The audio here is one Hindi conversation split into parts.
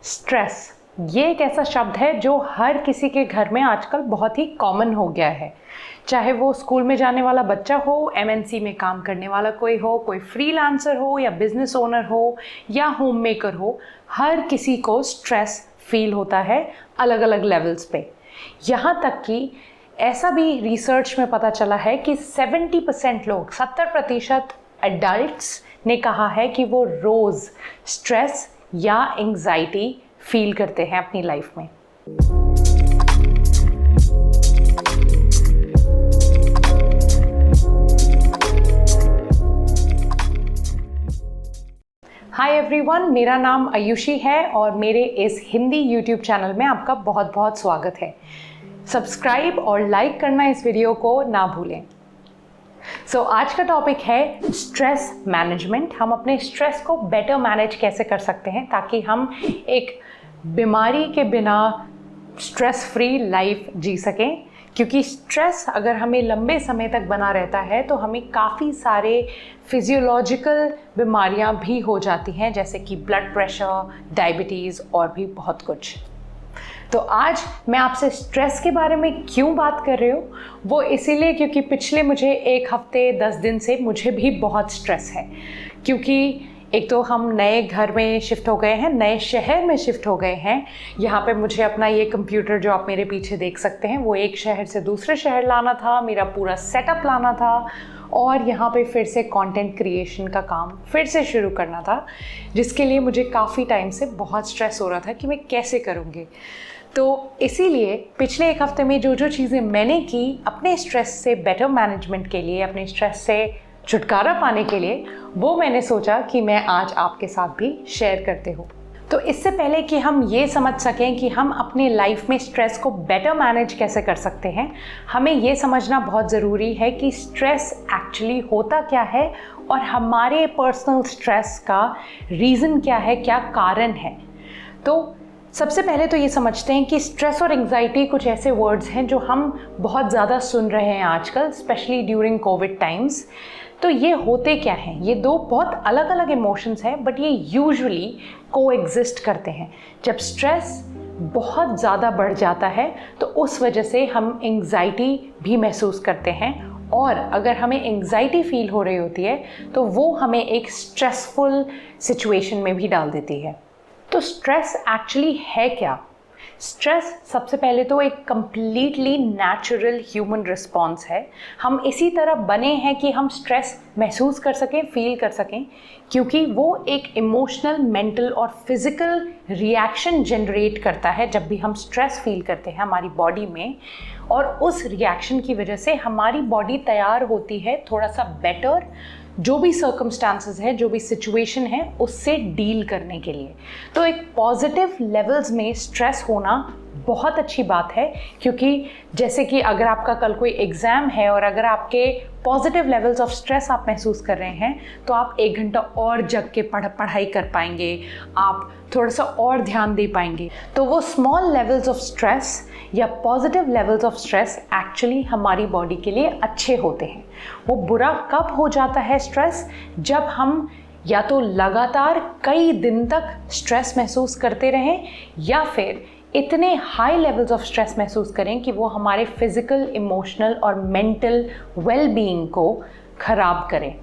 स्ट्रेस ये एक ऐसा शब्द है जो हर किसी के घर में आजकल बहुत ही कॉमन हो गया है। चाहे वो स्कूल में जाने वाला बच्चा हो, एमएनसी में काम करने वाला कोई हो, कोई फ्रीलांसर हो या बिजनेस ओनर हो या होम मेकर हो, हर किसी को स्ट्रेस फील होता है अलग अलग लेवल्स पे। यहाँ तक कि ऐसा भी रिसर्च में पता चला है कि 70% लोग, 70% एडल्ट्स ने कहा है कि वो रोज़ स्ट्रेस या एंग्जाइटी फील करते हैं अपनी लाइफ में। हाय एवरीवन, मेरा नाम आयुषी है और मेरे इस हिंदी यूट्यूब चैनल में आपका बहुत बहुत स्वागत है। सब्सक्राइब और लाइक करना इस वीडियो को ना भूलें। आज का टॉपिक है स्ट्रेस मैनेजमेंट। हम अपने स्ट्रेस को बेटर मैनेज कैसे कर सकते हैं ताकि हम एक बीमारी के बिना स्ट्रेस फ्री लाइफ जी सकें। क्योंकि स्ट्रेस अगर हमें लंबे समय तक बना रहता है तो हमें काफ़ी सारे फिजियोलॉजिकल बीमारियां भी हो जाती हैं, जैसे कि ब्लड प्रेशर, डायबिटीज़ और भी बहुत कुछ। तो आज मैं आपसे स्ट्रेस के बारे में क्यों बात कर रही हूँ, वो इसीलिए क्योंकि पिछले मुझे 1 हफ्ते 10 दिन से मुझे भी बहुत स्ट्रेस है। क्योंकि एक तो हम नए घर में शिफ्ट हो गए हैं, नए शहर में शिफ्ट हो गए हैं। यहाँ पे मुझे अपना ये कंप्यूटर जो आप मेरे पीछे देख सकते हैं वो एक शहर से दूसरे शहर लाना था, मेरा पूरा सेटअप लाना था और यहाँ पे फिर से कंटेंट क्रिएशन का काम फिर से शुरू करना था, जिसके लिए मुझे काफ़ी टाइम से बहुत स्ट्रेस हो रहा था कि मैं कैसे करूँगी। तो इसीलिए पिछले 1 हफ्ते में जो जो चीज़ें मैंने की अपने स्ट्रेस से बेटर मैनेजमेंट के लिए, अपने स्ट्रेस से छुटकारा पाने के लिए, वो मैंने सोचा कि मैं आज आपके साथ भी शेयर करते हूँ। तो इससे पहले कि हम ये समझ सकें कि हम अपने लाइफ में स्ट्रेस को बेटर मैनेज कैसे कर सकते हैं, हमें ये समझना बहुत ज़रूरी है कि स्ट्रेस एक्चुअली होता क्या है और हमारे पर्सनल स्ट्रेस का रीज़न क्या है, क्या कारण है। तो सबसे पहले तो ये समझते हैं कि स्ट्रेस और एंग्जाइटी कुछ ऐसे वर्ड्स हैं जो हम बहुत ज़्यादा सुन रहे हैं आजकल, स्पेशली ड्यूरिंग कोविड टाइम्स। तो ये होते क्या हैं? ये दो बहुत अलग अलग इमोशंस हैं, बट ये यूजुअली कोएग्जिस्ट करते हैं। जब स्ट्रेस बहुत ज़्यादा बढ़ जाता है तो उस वजह से हम एंग्जाइटी भी महसूस करते हैं, और अगर हमें एंग्जाइटी फील हो रही होती है तो वो हमें एक स्ट्रेसफुल सिचुएशन में भी डाल देती है। तो स्ट्रेस एक्चुअली है क्या? स्ट्रेस सबसे पहले तो एक कंप्लीटली नेचुरल ह्यूमन रिस्पॉन्स है। हम इसी तरह बने हैं कि हम स्ट्रेस महसूस कर सकें, फील कर सकें, क्योंकि वो एक इमोशनल, मेंटल और फिज़िकल रिएक्शन जनरेट करता है जब भी हम स्ट्रेस फील करते हैं हमारी बॉडी में। और उस रिएक्शन की वजह से हमारी बॉडी तैयार होती है थोड़ा सा बेटर जो भी सर्कमस्टांसेस है, जो भी सिचुएशन है, उससे डील करने के लिए। तो एक पॉजिटिव लेवल्स में स्ट्रेस होना बहुत अच्छी बात है, क्योंकि जैसे कि अगर आपका कल कोई एग्ज़ाम है और अगर आपके पॉजिटिव लेवल्स ऑफ स्ट्रेस आप महसूस कर रहे हैं तो आप 1 घंटा और जग के पढ़ाई कर पाएंगे, आप थोड़ा सा और ध्यान दे पाएंगे। तो वो स्मॉल लेवल्स ऑफ स्ट्रेस या positive levels of stress actually हमारी बॉडी के लिए अच्छे होते हैं। वो बुरा कब हो जाता है स्ट्रेस? जब हम या तो लगातार कई दिन तक स्ट्रेस महसूस करते रहें या फिर इतने हाई लेवल्स ऑफ स्ट्रेस महसूस करें कि वो हमारे फिज़िकल, इमोशनल और मेंटल वेल-बीइंग को ख़राब करें।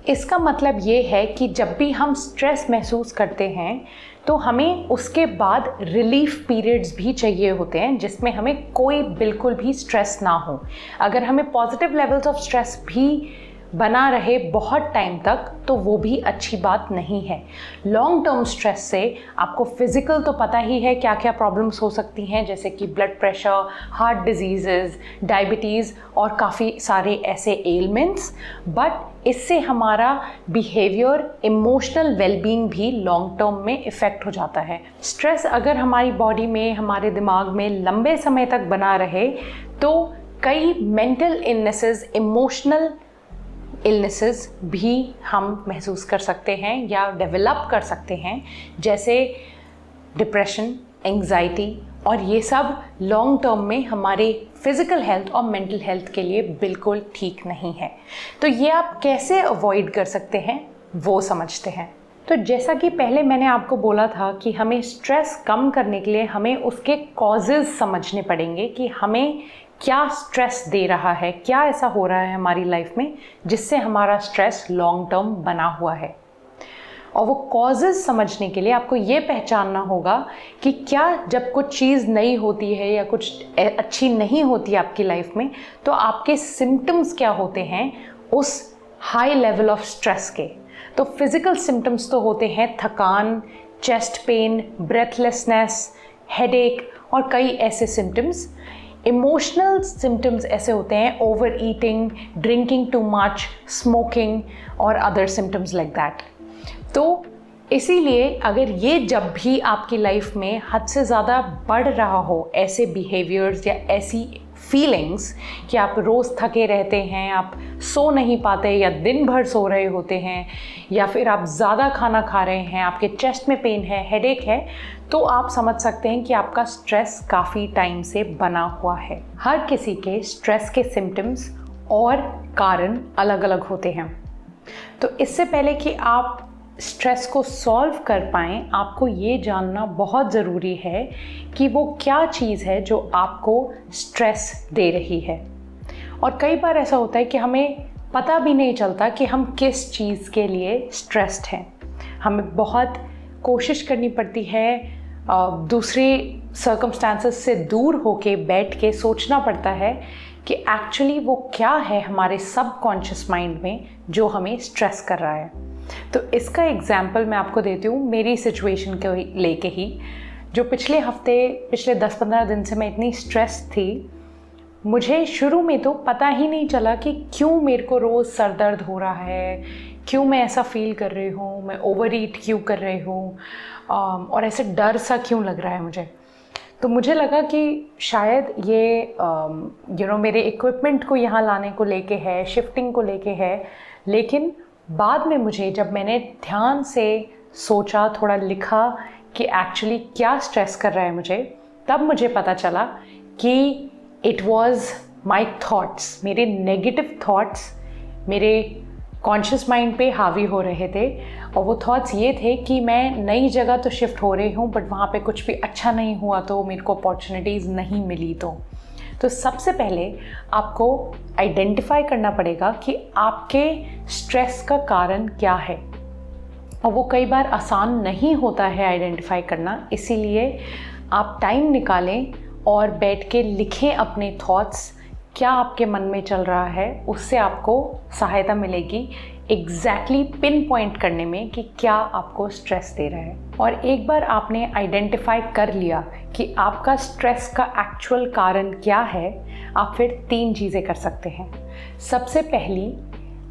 इसका मतलब ये है कि जब भी हम स्ट्रेस महसूस करते हैं तो हमें उसके बाद रिलीफ पीरियड्स भी चाहिए होते हैं, जिसमें हमें कोई बिल्कुल भी स्ट्रेस ना हो। अगर हमें पॉजिटिव लेवल्स ऑफ स्ट्रेस भी बना रहे बहुत टाइम तक तो वो भी अच्छी बात नहीं है। लॉन्ग टर्म स्ट्रेस से आपको फिज़िकल तो पता ही है क्या क्या प्रॉब्लम्स हो सकती हैं, जैसे कि blood pressure, heart diseases, diabetes और काफ़ी सारे ऐसे एलिमेंट्स। बट इससे हमारा बिहेवियर, इमोशनल वेलबींग भी लॉन्ग टर्म में इफ़ेक्ट हो जाता है। स्ट्रेस अगर हमारी बॉडी में, हमारे दिमाग में लंबे समय तक बना रहे तो कई मेंटल इलनेसेस, इमोशनल इलनेसेस भी हम महसूस कर सकते हैं या डेवलप कर सकते हैं, जैसे डिप्रेशन, एंग्जाइटी, और ये सब लॉन्ग टर्म में हमारे फिज़िकल हेल्थ और मेंटल हेल्थ के लिए बिल्कुल ठीक नहीं है। तो ये आप कैसे अवॉइड कर सकते हैं वो समझते हैं। तो जैसा कि पहले मैंने आपको बोला था कि हमें स्ट्रेस कम करने के लिए हमें उसके कॉजेज़ समझने पड़ेंगे कि हमें क्या स्ट्रेस दे रहा है, क्या ऐसा हो रहा है हमारी लाइफ में जिससे हमारा स्ट्रेस लॉन्ग टर्म बना हुआ है। और वो कॉजेज़ समझने के लिए आपको ये पहचानना होगा कि क्या जब कुछ चीज़ नई होती है या कुछ अच्छी नहीं होती आपकी लाइफ में, तो आपके सिम्टम्स क्या होते हैं उस हाई लेवल ऑफ स्ट्रेस के। तो फिज़िकल सिम्टम्स तो होते हैं थकान, चेस्ट पेन, ब्रेथलेसनेस, हेडेक और कई ऐसे सिम्टम्स। इमोशनल सिम्टम्स ऐसे होते हैं over eating, drinking too much, smoking और अदर सिम्टम्स लाइक दैट। तो इसीलिए अगर ये जब भी आपकी लाइफ में हद से ज़्यादा बढ़ रहा हो, ऐसे बिहेवियर्स या ऐसी फीलिंग्स कि आप रोज़ थके रहते हैं, आप सो नहीं पाते या दिन भर सो रहे होते हैं, या फिर आप ज़्यादा खाना खा रहे हैं, आपके चेस्ट में पेन है, हेडेक है, तो आप समझ सकते हैं कि आपका स्ट्रेस काफ़ी टाइम से बना हुआ है। हर किसी के स्ट्रेस के सिम्टम्स और कारण अलग अलग होते हैं। तो इससे पहले कि आप स्ट्रेस को सॉल्व कर पाएँ, आपको ये जानना बहुत ज़रूरी है कि वो क्या चीज़ है जो आपको स्ट्रेस दे रही है। और कई बार ऐसा होता है कि हमें पता भी नहीं चलता कि हम किस चीज़ के लिए स्ट्रेस्ड हैं। हमें बहुत कोशिश करनी पड़ती है, दूसरे सर्कमस्टांसेस से दूर होके बैठ के सोचना पड़ता है कि एक्चुअली वो क्या है हमारे सबकॉन्शियस माइंड में जो हमें स्ट्रेस कर रहा है। तो इसका एग्जाम्पल मैं आपको देती हूँ मेरी सिचुएशन को लेके ही। जो पिछले 10-15 दिन से मैं इतनी स्ट्रेस थी, मुझे शुरू में तो पता ही नहीं चला कि क्यों मेरे को रोज़ सर दर्द हो रहा है, क्यों मैं ऐसा फील कर रही हूँ, मैं ओवर ईट क्यों कर रही हूँ और ऐसे डर सा क्यों लग रहा है मुझे। तो मुझे लगा कि शायद ये मेरे इक्विपमेंट को यहाँ लाने को लेके है, शिफ्टिंग को लेके है। लेकिन बाद में मुझे, जब मैंने ध्यान से सोचा, थोड़ा लिखा कि एक्चुअली क्या स्ट्रेस कर रहा है मुझे, तब मुझे पता चला कि इट वॉज़ माई थॉट्स। मेरे नेगेटिव थॉट्स मेरे कॉन्शियस माइंड पे हावी हो रहे थे। और वो थॉट्स ये थे कि मैं नई जगह तो शिफ्ट हो रही हूँ, बट वहाँ पे कुछ भी अच्छा नहीं हुआ, तो मेरे को अपॉर्चुनिटीज़ नहीं मिली। तो सबसे पहले आपको आइडेंटिफाई करना पड़ेगा कि आपके स्ट्रेस का कारण क्या है। और वो कई बार आसान नहीं होता है आइडेंटिफाई करना, इसीलिए आप टाइम निकालें और बैठ के लिखें अपने थॉट्स, क्या आपके मन में चल रहा है। उससे आपको सहायता मिलेगी एग्जैक्टली पिन पॉइंट करने में कि क्या आपको स्ट्रेस दे रहा है। और एक बार आपने आइडेंटिफाई कर लिया कि आपका स्ट्रेस का एक्चुअल कारण क्या है, आप फिर 3 चीज़ें कर सकते हैं। सबसे पहली,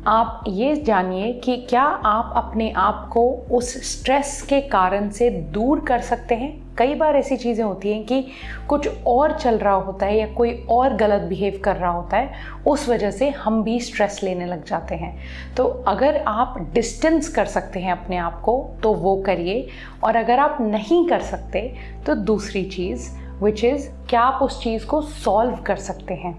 आप ये जानिए कि क्या आप अपने आप को उस स्ट्रेस के कारण से दूर कर सकते हैं। कई बार ऐसी चीज़ें होती हैं कि कुछ और चल रहा होता है या कोई और गलत बिहेव कर रहा होता है, उस वजह से हम भी स्ट्रेस लेने लग जाते हैं। तो अगर आप डिस्टेंस कर सकते हैं अपने आप को तो वो करिए, और अगर आप नहीं कर सकते तो दूसरी चीज़ विच इज़, क्या आप उस चीज़ को सॉल्व कर सकते हैं।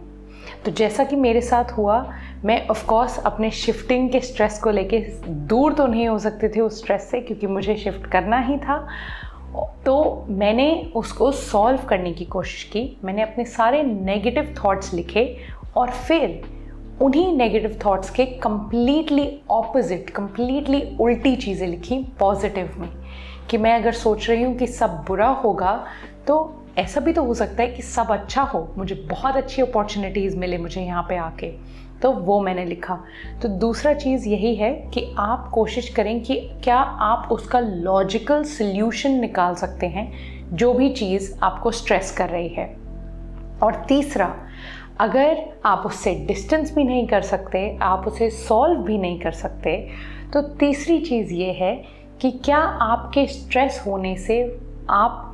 तो जैसा कि मेरे साथ हुआ, मैं ऑफ कोर्स अपने शिफ्टिंग के स्ट्रेस को लेके दूर तो नहीं हो सकती थी उस स्ट्रेस से, क्योंकि मुझे शिफ्ट करना ही था। तो मैंने उसको सॉल्व करने की कोशिश की। मैंने अपने सारे नेगेटिव थॉट्स लिखे और फिर उन्हीं नेगेटिव थॉट्स के कम्प्लीटली ऑपोजिट, कम्प्लीटली उल्टी चीज़ें लिखी पॉजिटिव में, कि मैं अगर सोच रही हूँ कि सब बुरा होगा तो ऐसा भी तो हो सकता है कि सब अच्छा हो, मुझे बहुत अच्छी अपॉर्चुनिटीज़ मिले मुझे यहाँ पे आके। तो वो मैंने लिखा। तो दूसरा चीज़ यही है कि आप कोशिश करें कि क्या आप उसका लॉजिकल सल्यूशन निकाल सकते हैं जो भी चीज़ आपको स्ट्रेस कर रही है। और तीसरा, अगर आप उससे डिस्टेंस भी नहीं कर सकते, आप उसे सॉल्व भी नहीं कर सकते, तो तीसरी चीज़ ये है कि क्या आपके स्ट्रेस होने से आप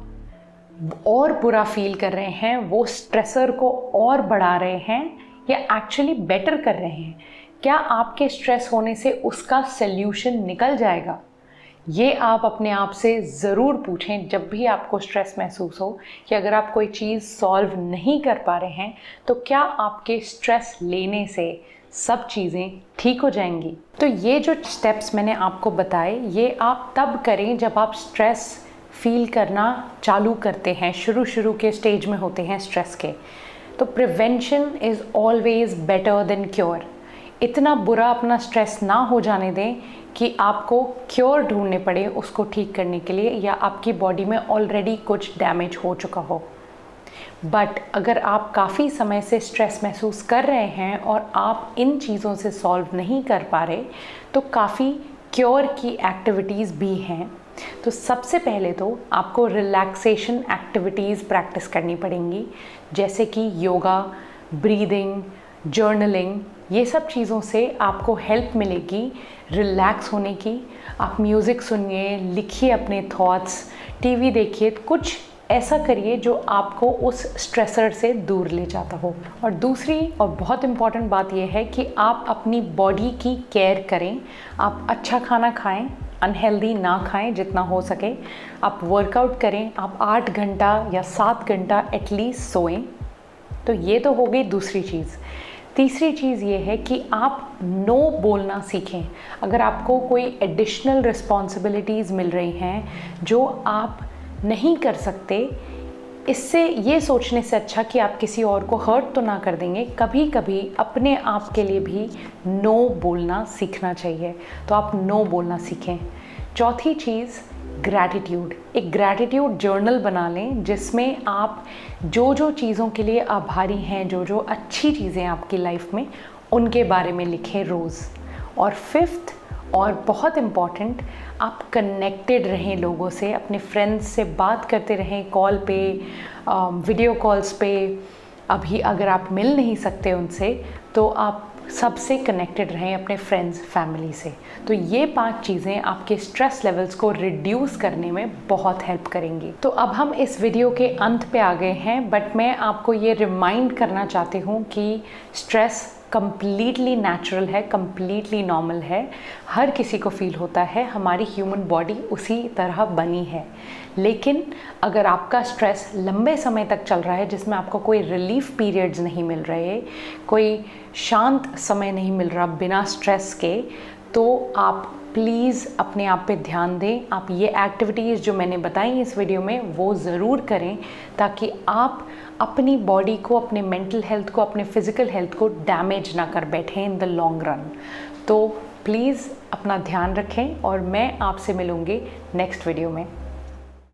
और बुरा फील कर रहे हैं, वो स्ट्रेसर को और बढ़ा रहे हैं या एक्चुअली बेटर कर रहे हैं। क्या आपके स्ट्रेस होने से उसका सल्यूशन निकल जाएगा? ये आप अपने आप से ज़रूर पूछें जब भी आपको स्ट्रेस महसूस हो कि अगर आप कोई चीज़ सॉल्व नहीं कर पा रहे हैं तो क्या आपके स्ट्रेस लेने से सब चीज़ें ठीक हो जाएंगी। तो ये जो स्टेप्स मैंने आपको बताए, ये आप तब करें जब आप स्ट्रेस फील करना चालू करते हैं, शुरू के स्टेज में होते हैं स्ट्रेस के। तो prevention is always better than cure. इतना बुरा अपना स्ट्रेस ना हो जाने दें कि आपको क्योर ढूंढने पड़े उसको ठीक करने के लिए, या आपकी बॉडी में ऑलरेडी कुछ डैमेज हो चुका हो। बट अगर आप काफ़ी समय से स्ट्रेस महसूस कर रहे हैं और आप इन चीज़ों से सॉल्व नहीं कर पा रहे, तो काफ़ी क्योर की एक्टिविटीज़ भी हैं। तो सबसे पहले तो आपको रिलैक्सेशन एक्टिविटीज़ प्रैक्टिस करनी पड़ेंगी, जैसे कि योगा, ब्रीदिंग, जर्नलिंग। ये सब चीज़ों से आपको हेल्प मिलेगी रिलैक्स होने की। आप म्यूज़िक सुनिए, लिखिए अपने थॉट्स, टीवी देखिए, कुछ ऐसा करिए जो आपको उस स्ट्रेसर से दूर ले जाता हो। और दूसरी और बहुत इम्पॉर्टेंट बात यह है कि आप अपनी बॉडी की केयर करें। आप अच्छा खाना खाएं, अनहेल्दी ना खाएं जितना हो सके। आप वर्कआउट करें, आप 8 घंटा या 7 घंटा एटलीस्ट सोएं। तो ये तो हो गई दूसरी चीज़। तीसरी चीज़ ये है कि आप नो बोलना सीखें। अगर आपको कोई एडिशनल रिस्पॉन्सिबिलिटीज़ मिल रही हैं जो आप नहीं कर सकते, इससे ये सोचने से अच्छा कि आप किसी और को हर्ट तो ना कर देंगे, कभी कभी अपने आप के लिए भी नो बोलना सीखना चाहिए। तो आप नो बोलना सीखें। चौथी चीज़, ग्रैटिट्यूड। एक ग्रैटिट्यूड जर्नल बना लें जिसमें आप जो जो चीज़ों के लिए आभारी हैं, जो जो अच्छी चीज़ें आपकी लाइफ में, उनके बारे में लिखें रोज़। और फिफ्थ और बहुत इम्पॉर्टेंट, आप कनेक्टेड रहें लोगों से, अपने फ्रेंड्स से बात करते रहें, कॉल पे, वीडियो कॉल्स पे। अभी अगर आप मिल नहीं सकते उनसे, तो आप सबसे कनेक्टेड रहें, अपने फ्रेंड्स, फैमिली से। तो ये 5 चीज़ें आपके स्ट्रेस लेवल्स को रिड्यूस करने में बहुत हेल्प करेंगी। तो अब हम इस वीडियो के अंत पे आ गए हैं, बट मैं आपको ये रिमाइंड करना चाहती हूँ कि स्ट्रेस कम्प्लीटली नेचुरल है, कम्प्लीटली नॉर्मल है। हर किसी को फील होता है, हमारी ह्यूमन बॉडी उसी तरह बनी है। लेकिन अगर आपका स्ट्रेस लंबे समय तक चल रहा है, जिसमें आपको कोई रिलीफ पीरियड्स नहीं मिल रहे, कोई शांत समय नहीं मिल रहा बिना स्ट्रेस के, तो आप प्लीज़ अपने आप पे ध्यान दें। आप ये एक्टिविटीज़ जो मैंने बताई इस वीडियो में, वो ज़रूर करें, ताकि आप अपनी बॉडी को, अपने मेंटल हेल्थ को, अपने फिज़िकल हेल्थ को डैमेज ना कर बैठें इन द लॉन्ग रन। तो प्लीज़ अपना ध्यान रखें और मैं आपसे मिलूँगी नेक्स्ट वीडियो में।